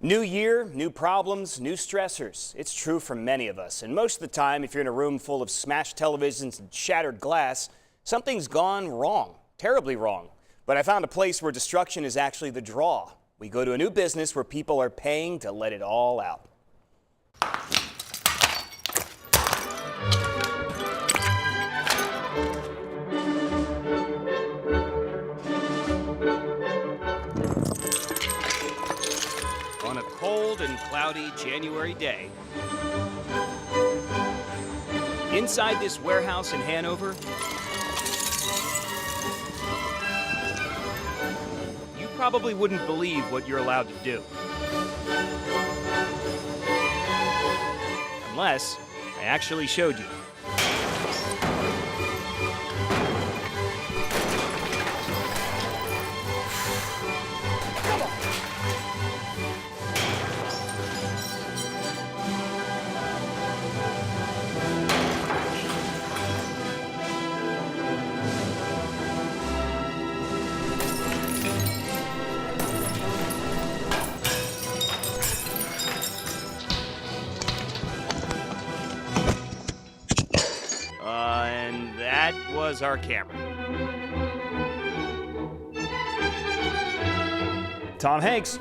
New year, new problems, new stressors. It's true for many of us. And most of the time, if you're in a room full of smashed televisions and shattered glass, something's gone wrong, terribly wrong. But I found a place where destruction is actually the draw. We go to a new business where people are paying to let it all out. On a cold and cloudy January day, inside this warehouse in Hanover, you probably wouldn't believe what you're allowed to do. Unless I actually showed you. And that was our camera. Tom Hanks.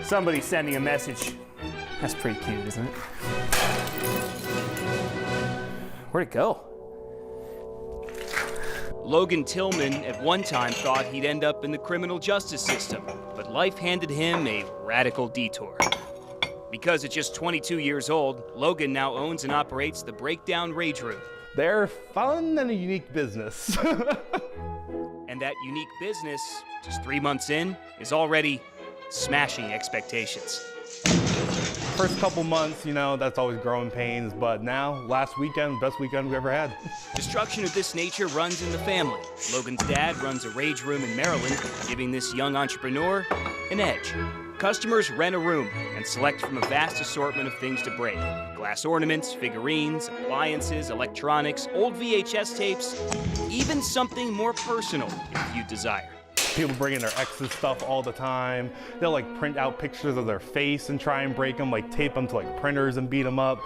Somebody's sending a message. That's pretty cute, isn't it? Where'd it go? Logan Tillman at one time thought he'd end up in the criminal justice system, but life handed him a radical detour. Because at just 22 years old, Logan now owns and operates the Breakdown Rage Room. They're fun and a unique business. And that unique business, just 3 months in, is already smashing expectations. First couple months, that's always growing pains, but now, last weekend, best weekend we ever had. Destruction of this nature runs in the family. Logan's dad runs a rage room in Maryland, giving this young entrepreneur an edge. Customers rent a room and select from a vast assortment of things to break. Glass ornaments, figurines, appliances, electronics, old VHS tapes, even something more personal if you desire. People bring in their ex's stuff all the time. They'll print out pictures of their face and try and break them, tape them to printers and beat them up.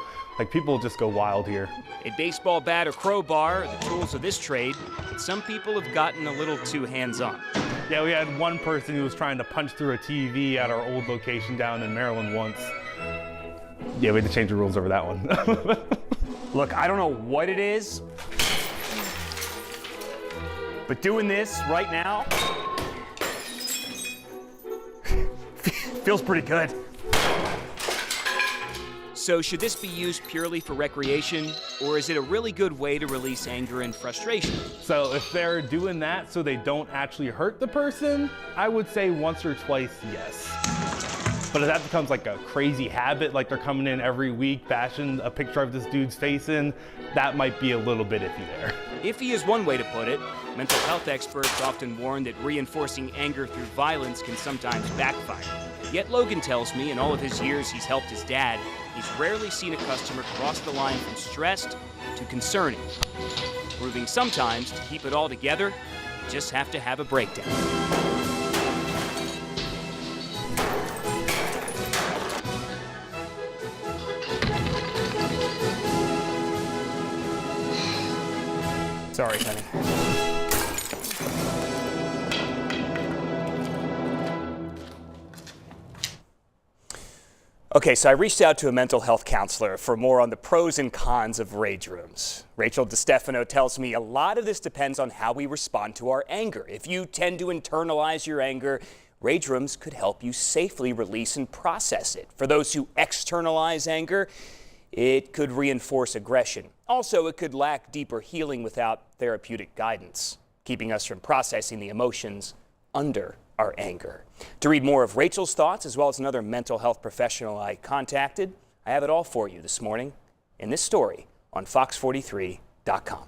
People just go wild here. A baseball bat or crowbar are the tools of this trade, but some people have gotten a little too hands-on. Yeah, we had one person who was trying to punch through a TV at our old location down in Maryland once. Yeah, we had to change the rules over that one. Look, I don't know what it is, but doing this right now feels pretty good. So should this be used purely for recreation, or is it a really good way to release anger and frustration? So if they're doing that so they don't actually hurt the person, I would say once or twice, yes. But if that becomes a crazy habit, they're coming in every week bashing a picture of this dude's face in, that might be a little bit iffy there. Iffy is one way to put it. Mental health experts often warn that reinforcing anger through violence can sometimes backfire. Yet Logan tells me in all of his years he's helped his dad, he's rarely seen a customer cross the line from stressed to concerning, proving sometimes to keep it all together, you just have to have a breakdown. Sorry, honey. Okay, so I reached out to a mental health counselor for more on the pros and cons of rage rooms. Rachel DeStefano tells me a lot of this depends on how we respond to our anger. If you tend to internalize your anger, rage rooms could help you safely release and process it. For those who externalize anger, it could reinforce aggression. Also, it could lack deeper healing without therapeutic guidance, keeping us from processing the emotions under our anger. To read more of Rachel's thoughts, as well as another mental health professional I contacted, I have it all for you this morning in this story on Fox43.com.